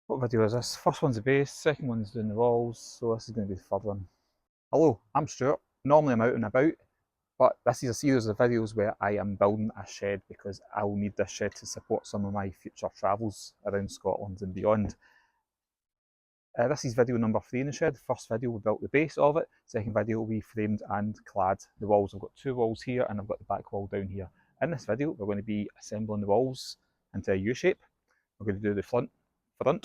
What video is this? First one's the base, second one's doing the walls, so this is going to be the third one. Hello, I'm Stuart. Normally I'm out and about, but this is a series of videos where I am building a shed because I will need this shed to support some of my future travels around Scotland and beyond. This is video number 3 in the shed. First video we built the base of it, second video we framed and clad the walls. I've got 2 walls here and I've got the back wall down here. In this video we're going to be assembling the walls into a U-shape. We're going to do the front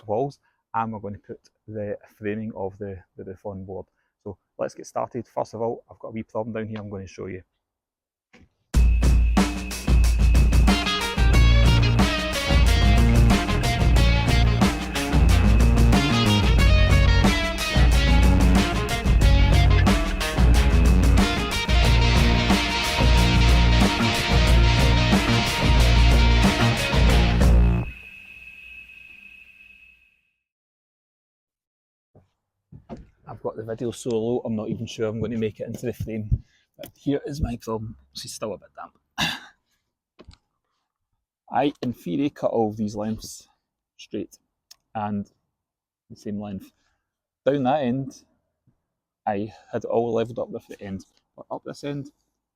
walls, and we're going to put the framing of the roof on board. So let's get started. First of all, I've got a wee problem down here I'm going to show you. I've got the video so low, I'm not even sure I'm going to make it into the frame. But here is my problem. She's still a bit damp. I, in theory, cut all of these lengths straight and the same length. Down that end, I had it all levelled up with the end. But up this end,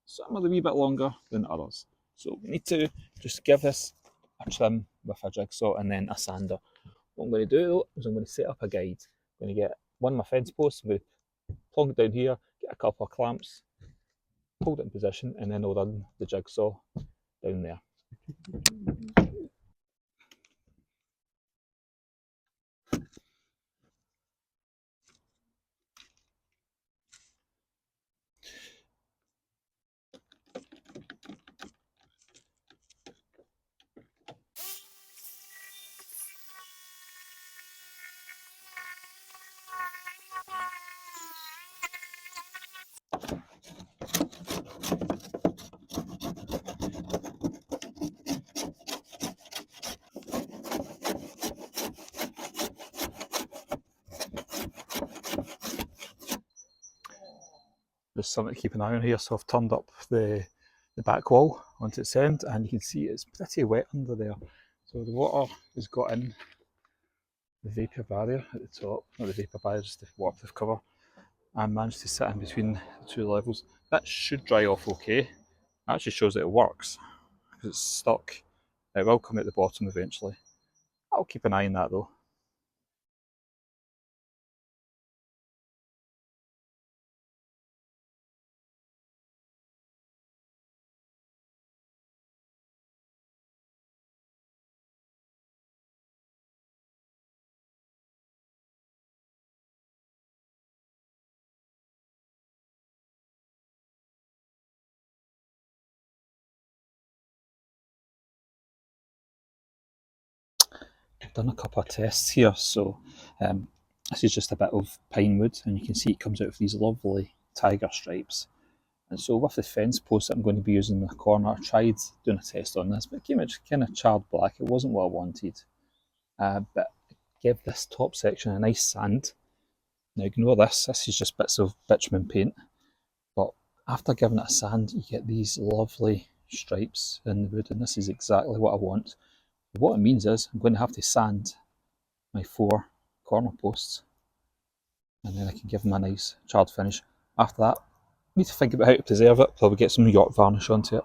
some are a wee bit longer than others. So we need to just give this a trim with a jigsaw and then a sander. What I'm going to do though is I'm going to set up a guide. I'm going to get one of my fence posts, I'm going to plonk it down here, get a couple of clamps, hold it in position, and then I'll run the jigsaw down there. There's something to keep an eye on here, so I've turned up the back wall onto its end, and you can see it's pretty wet under there. So the water has got in the vapour barrier at the top, not the vapour barrier, just the waterproof cover, and managed to sit in between the 2 levels. That should dry off okay. It actually shows that it works, because it's stuck. It will come out the bottom eventually. I'll keep an eye on that though. I've done a couple of tests here, so this is just a bit of pine wood, and you can see it comes out with these lovely tiger stripes. And so with the fence post that I'm going to be using in the corner, I tried doing a test on this, but it came out kind of charred black. It wasn't what I wanted. But give this top section a nice sand. Now ignore this is just bits of bitumen paint. But after giving it a sand, you get these lovely stripes in the wood, and this is exactly what I want. What it means is I'm going to have to sand my 4 corner posts, and then I can give them a nice charred finish. After that, I need to think about how to preserve it. Probably get some York varnish onto it.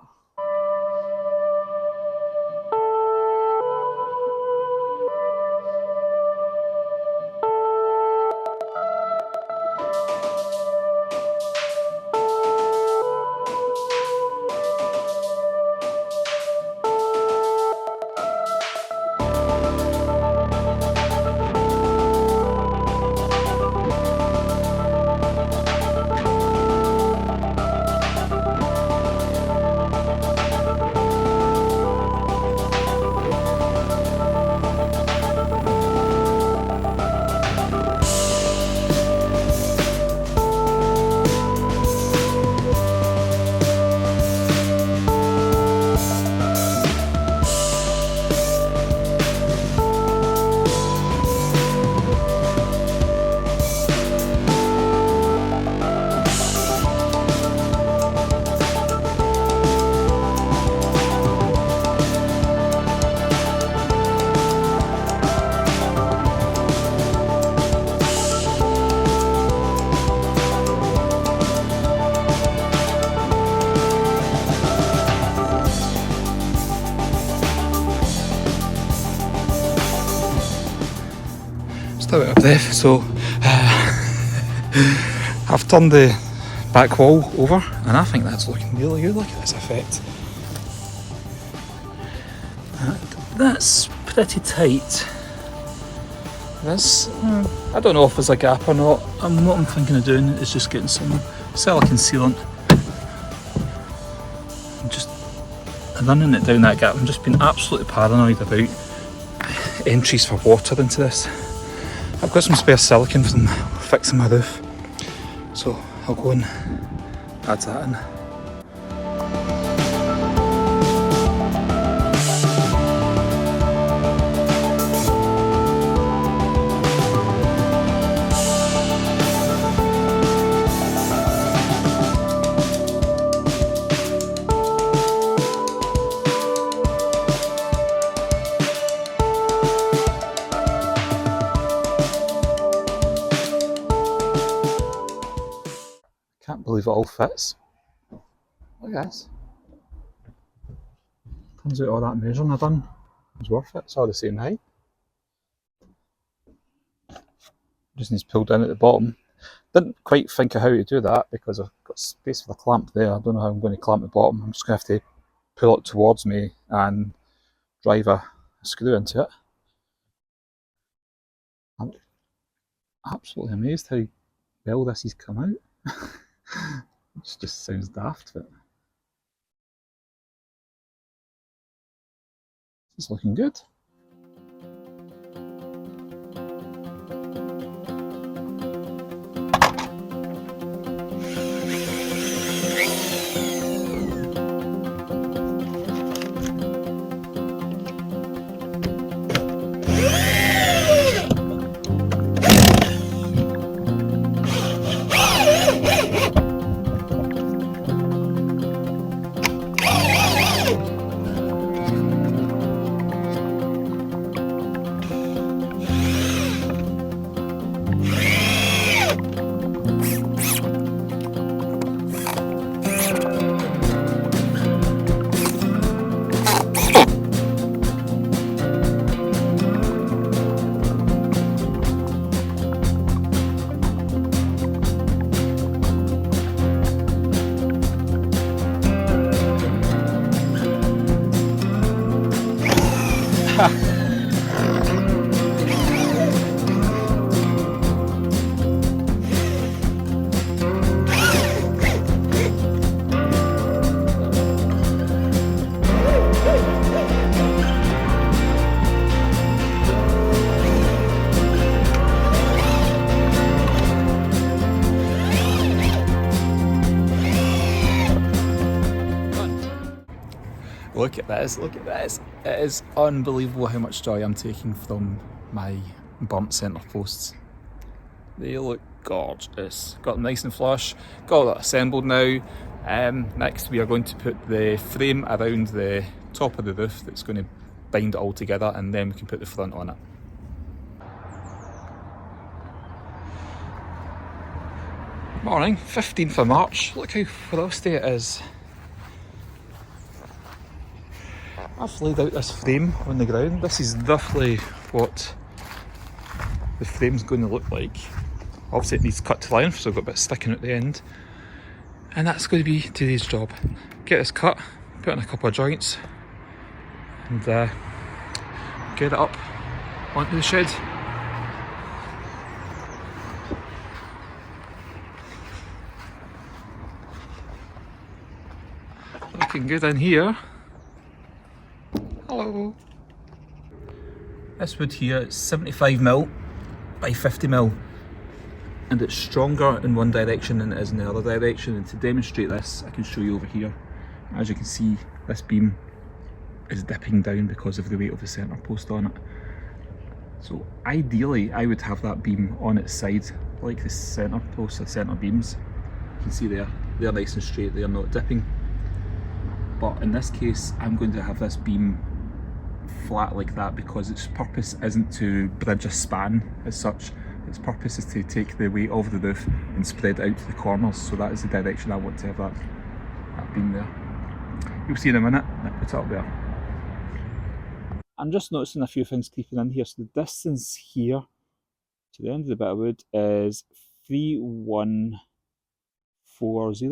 still out of breath, so I've turned the back wall over and I think that's looking really good. Look at this effect. That's pretty tight. This, I don't know if there's a gap or not. What I'm thinking of doing is just getting some silicone sealant and just running it down that gap. I'm just being absolutely paranoid about entries for water into this. I've got some spare silicone from fixing my roof, so I'll go and add that in. Can't believe it all fits. Look at this. Turns out all that measuring I've done was worth it. It's all the same height. Just needs pulled in at the bottom. Didn't quite think of how to do that because I've got space for the clamp there. I don't know how I'm going to clamp the bottom. I'm just going to have to pull it towards me and drive a screw into it. I'm absolutely amazed how well this has come out. It just sounds daft, but it's looking good. Look at this, look at this. It is unbelievable how much joy I'm taking from my burnt centre posts. They look gorgeous. Got them nice and flush, got all that assembled now. Next we are going to put the frame around the top of the roof that's going to bind it all together, and then we can put the front on it. Morning, 15th of March. Look how frosty it is. I've laid out this frame on the ground. This is roughly what the frame's going to look like. Obviously it needs cut to length, so I've got a bit sticking at the end. And that's going to be today's job. Get this cut, put in a couple of joints, and get it up onto the shed. Looking good in here. Hello. This wood here is 75mm by 50mm, and it's stronger in one direction than it is in the other direction. And to demonstrate this, I can show you over here. As you can see, this beam is dipping down because of the weight of the centre post on it. So ideally, I would have that beam on its side, like the centre post or centre beams. You can see there, they're nice and straight, they're not dipping. But in this case, I'm going to have this beam flat like that because its purpose isn't to bridge a span as such. Its purpose is to take the weight of the roof and spread it out to the corners, so that is the direction I want to have that beam there. You'll see in a minute, I put it up there. I'm just noticing a few things creeping in here. So the distance here So the end of the bit of wood is 3140,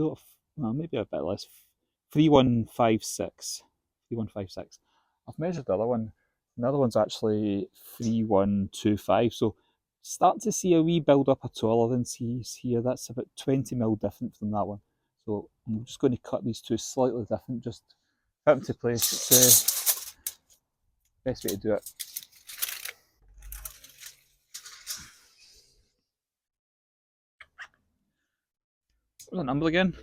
well, maybe a bit less, 3156. 3156. I've measured the other one. The other one's actually 3125. So starting to see a wee build up of tolerance here. That's about 20 mil different from that one. So I'm just going to cut these two slightly different, just put them to place. It's the best way to do it. What's the number again?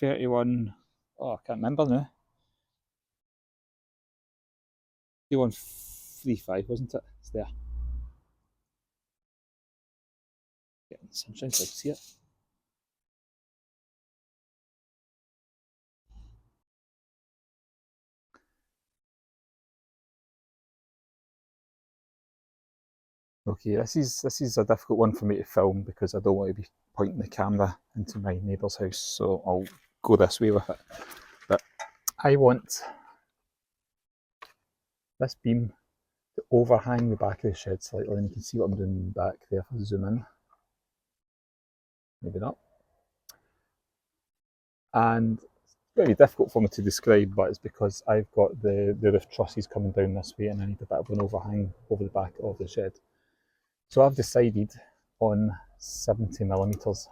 31. Oh, I can't remember now. 3135, wasn't it? It's there. Getting the sunshine so I can see it. Okay, this is a difficult one for me to film because I don't want to be pointing the camera into my neighbour's house, so I'll go this way with it. But I want this beam to overhang the back of the shed slightly, and you can see what I'm doing back there if I zoom in. Maybe not. And it's very difficult for me to describe, but it's because I've got the roof trusses coming down this way and I need a bit of an overhang over the back of the shed. So I've decided on 70 millimetres.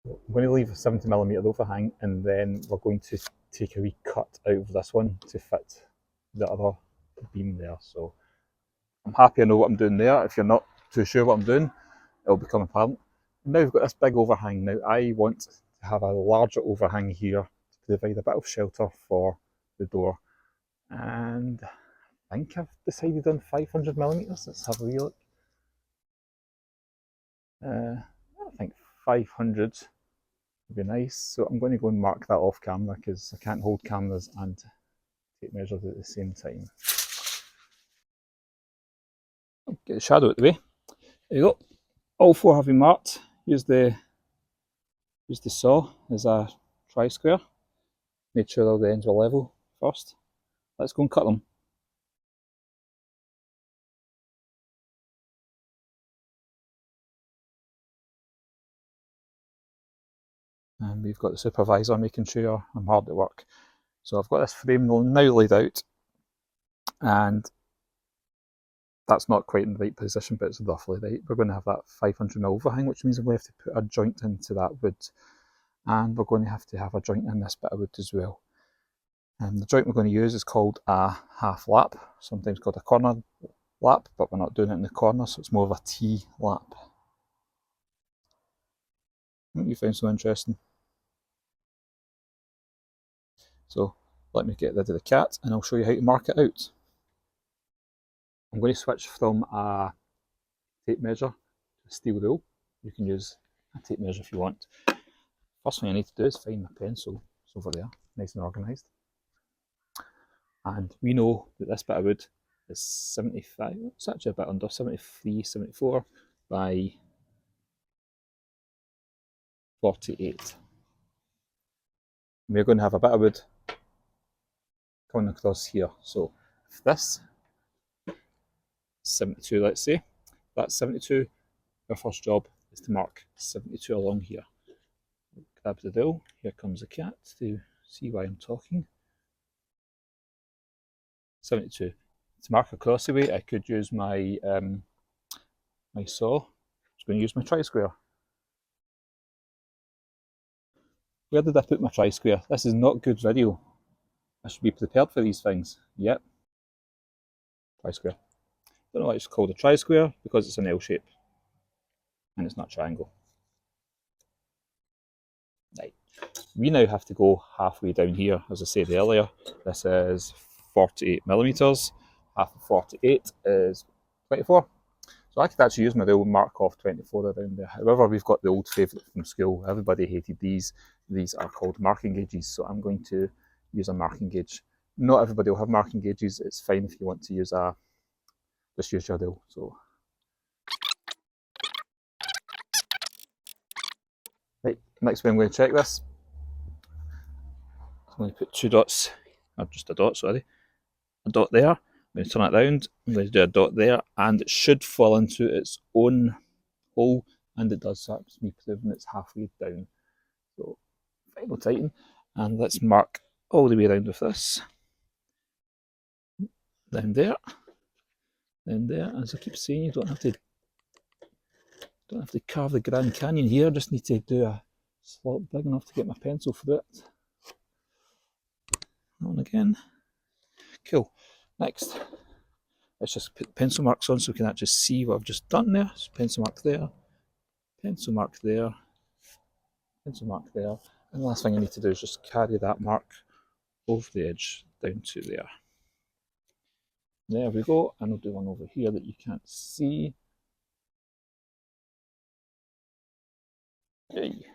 I'm going to leave a 70mm overhang, and then we're going to take a wee cut out of this one to fit the other beam there. So I'm happy I know what I'm doing there. If you're not too sure what I'm doing, it'll become apparent. Now we've got this big overhang. Now I want to have a larger overhang here to provide a bit of shelter for the door. And I think I've decided on 500mm. Let's have a wee look. I think 500 would be nice. So I'm going to go and mark that off camera because I can't hold cameras and take measures at the same time. Get the shadow out the way. There you go. All four have been marked. Use the saw as a tri-square. Made sure all the ends were level first. Let's go and cut them. And we've got the supervisor making sure I'm hard at work. So I've got this frame now laid out, and that's not quite in the right position, but it's roughly right. We're going to have that 500mm overhang, which means we have to put a joint into that wood, and we're going to have a joint in this bit of wood as well. And the joint we're going to use is called a half lap, sometimes called a corner lap, but we're not doing it in the corner, so it's more of a T lap. What you find so interesting? So let me get rid of the cat and I'll show you how to mark it out. I'm going to switch from a tape measure to a steel rule. You can use a tape measure if you want. First thing I need to do is find my pencil. It's over there, nice and organised. And we know that this bit of wood is 75, it's actually a bit under 73, 74 by 48. We're going to have a bit of wood coming across here. So if this 72, let's say, that's 72, our first job is to mark 72 along here. Grab the drill, here comes the cat to see why I'm talking. 72. To mark across the way, I could use my my saw. I'm going to use my tri-square. Where did I put my tri-square? This is not good video. I should be prepared for these things. Yep. Tri-square. Don't know why it's called a tri-square, because it's an L shape. And it's not a triangle. Right. We now have to go halfway down here, as I said earlier. This is 48mm. Half of 48 is 24. So I could actually use my rule and mark off 24 around there. However, we've got the old favourite from school. Everybody hated these. These are called marking gauges. So I'm going to use a marking gauge. Not everybody will have marking gauges. It's fine if you want to use just use your rule. So, right, next way I'm going to check this. I'm going to put two dots, or just a dot, sorry. A dot there. going to turn it round, I'm going to do a dot there, and it should fall into its own hole, and it does, so that's me proving it's halfway down. So, final tighten, and let's mark all the way around with this. Down there, as I keep saying, you don't have to carve the Grand Canyon here, just need to do a slot big enough to get my pencil through it. On again. Cool. Next, let's just put pencil marks on so we can actually see what I've just done there. So pencil mark there, pencil mark there, pencil mark there. And the last thing I need to do is just carry that mark over the edge down to there. There we go, and I'll do one over here that you can't see. Yay.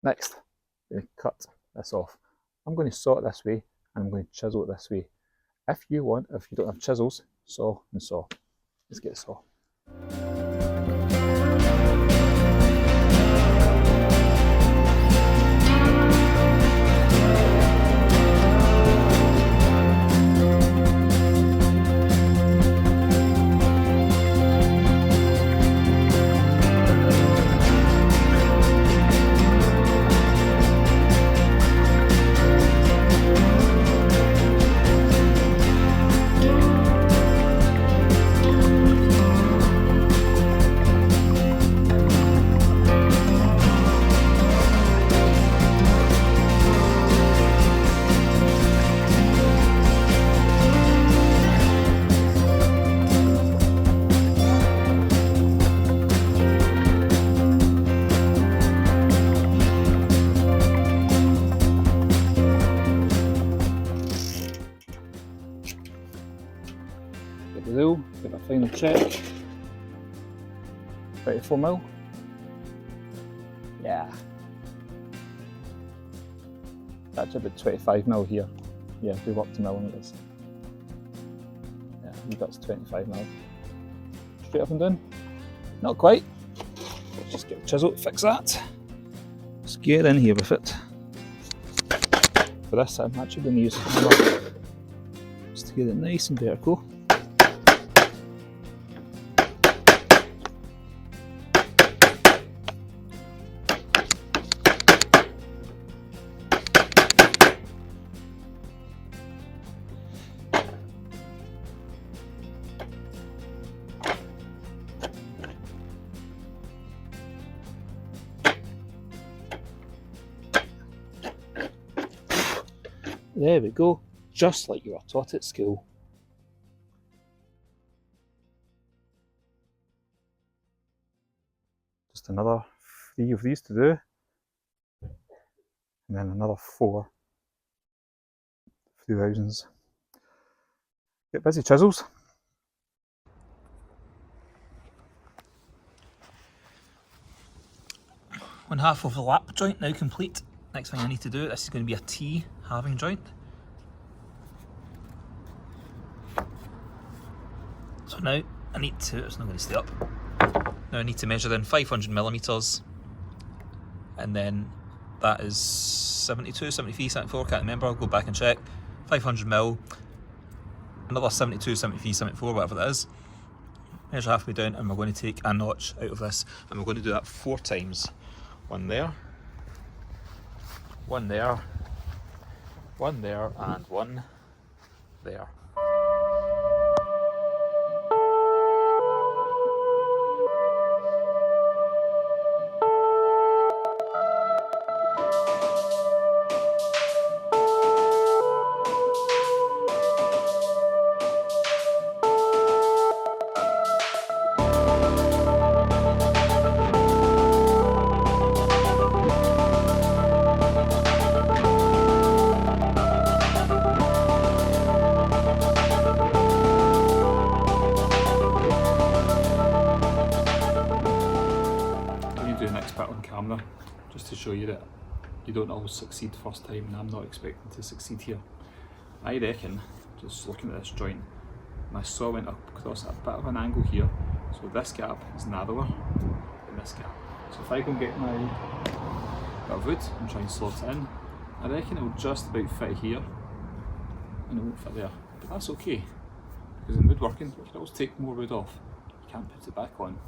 Next, I'm going to cut this off. I'm going to saw it this way, and I'm going to chisel it this way. If you don't have chisels, saw and saw. Let's get a saw. Get a final check. 24mm. Yeah. That's about 25mm here. Yeah, do up to millimetres. Yeah, that's 25mm. Straight up and down. Not quite. Let's just get a chisel to fix that. Let's get in here with it. For this, I'm actually going to use a hammer just to get it nice and vertical. There we go, just like you were taught at school. Just another 3 of these to do, and then another 4 thousands. Get busy, chisels. One half of the lap joint now complete. Next thing I need to do, this is going to be a T halving joint. So now I need to, it's not going to stay up. Now I need to measure in 500mm, and then that is 72, 73, 74, can't remember, I'll go back and check. 500mm, another 72, 73, 74, whatever that is. Measure halfway down, and we're going to take a notch out of this, and we're going to do that 4 times. One there, one there, one there, and one there. On camera, just to show you that you don't always succeed first time, and I'm not expecting to succeed here. I reckon, just looking at this joint, my saw went across a bit of an angle here, so this gap is narrower than this gap. So if I go and get my bit of wood and try and slot it in, I reckon it will just about fit here, and it won't fit there. But that's okay, because in woodworking you can always take more wood off, you can't put it back on.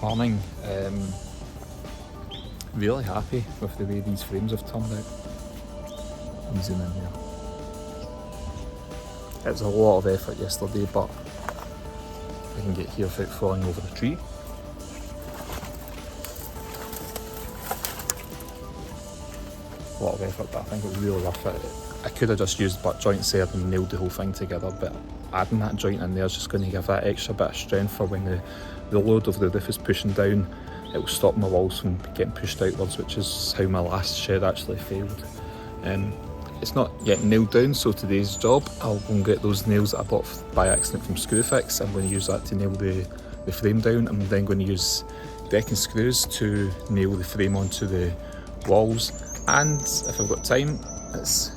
Morning. Really happy with the way these frames have turned out. Let me zoom in here. It was a lot of effort yesterday, but I can get here without falling over the tree. A lot of effort, but I think it was really worth it. I could have just used butt joints there and nailed the whole thing together, but adding that joint in there is just going to give that extra bit of strength for when the load of the roof is pushing down. It will stop my walls from getting pushed outwards, which is how my last shed actually failed. It's not yet nailed down, so today's job, I'll go and get those nails that I bought by accident from Screwfix. I'm going to use that to nail the frame down. I'm then going to use decking screws to nail the frame onto the walls. And if I've got time, let's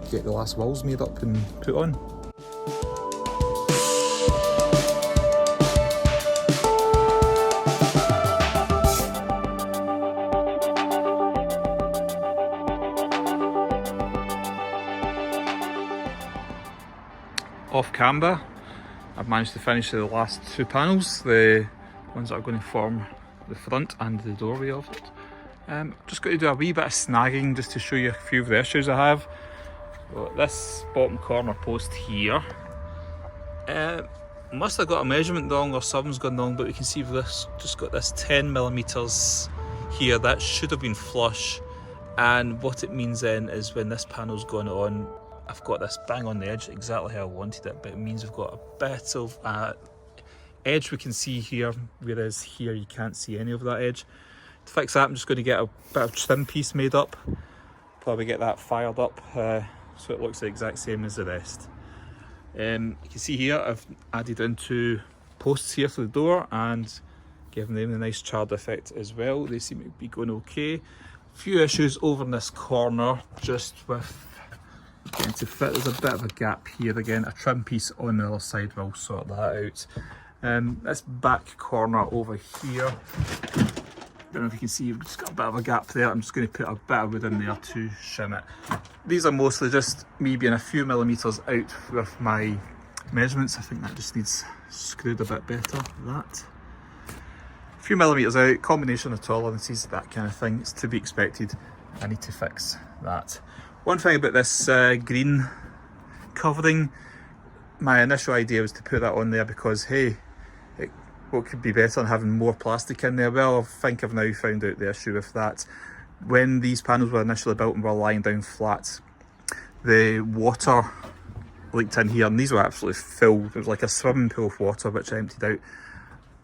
get the last walls made up and put on. Off camera, I've managed to finish the last two panels, the ones that are going to form the front and the doorway of it. Just got to do a wee bit of snagging just to show you a few of the issues I have. Got this bottom corner post here. Must have got a measurement wrong or something's gone wrong, but we can see this just got this 10mm here. That should have been flush, and what it means then is when this panel's gone on, I've got this bang on the edge exactly how I wanted it, but it means we've got a bit of edge we can see here, whereas here you can't see any of that edge. To fix that, I'm just going to get a bit of trim piece made up, probably get that fired up so it looks the exact same as the rest. You can see here I've added in two posts here for the door and given them a nice charred effect as well. They seem to be going okay. A few issues over in this corner just with getting to fit. There's a bit of a gap here again. A trim piece on the other side will sort that out. This back corner over here, I don't know if you can see, we've just got a bit of a gap there. I'm just going to put a bit of wood in there to shim it. These are mostly just me being a few millimetres out with my measurements. I think that just needs screwed a bit better, that. A few millimetres out, combination of tolerances, that kind of thing. It's to be expected. I need to fix that. One thing about this green covering, my initial idea was to put that on there because, hey, what could be better than having more plastic in there? Well, I think I've now found out the issue with that. When these panels were initially built and were lying down flat, the water leaked in here, and these were absolutely filled. It was like a swimming pool of water which I emptied out.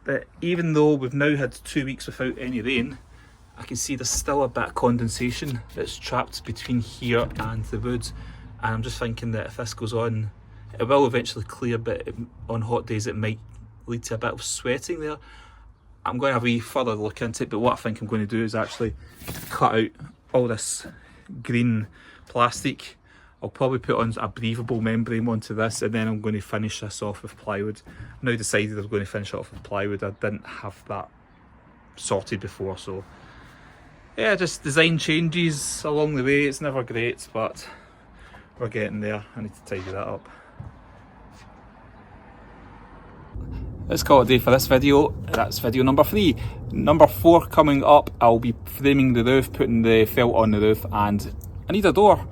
But even though we've now had 2 weeks without any rain, I can see there's still a bit of condensation that's trapped between here and the wood, and I'm just thinking that if this goes on, it will eventually clear, but on hot days it might lead to a bit of sweating there. I'm going to have a wee further look into it, but what I think I'm going to do is actually cut out all this green plastic. I'll probably put on a breathable membrane onto this, and then I'm going to finish this off with plywood. I've now decided I'm going to finish it off with plywood. I didn't have that sorted before, so yeah, just design changes along the way. It's never great, but we're getting there. I need to tidy that up. Let's call it a day for this video. That's video number 3. Number 4 coming up, I'll be framing the roof, putting the felt on the roof and I need a door.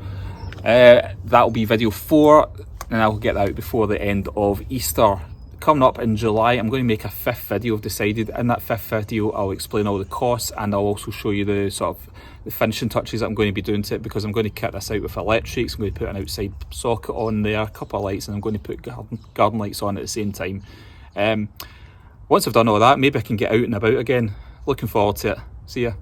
That'll be video 4, and I'll get that out before the end of Easter. Coming up in July, I'm going to make a 5th video, I've decided. In that 5th video, I'll explain all the costs, and I'll also show you the sort of the finishing touches that I'm going to be doing to it, because I'm going to kit this out with electrics. I'm going to put an outside socket on there, a couple of lights, and I'm going to put garden lights on at the same time. Once I've done all that, maybe I can get out and about again. Looking forward to it. See ya.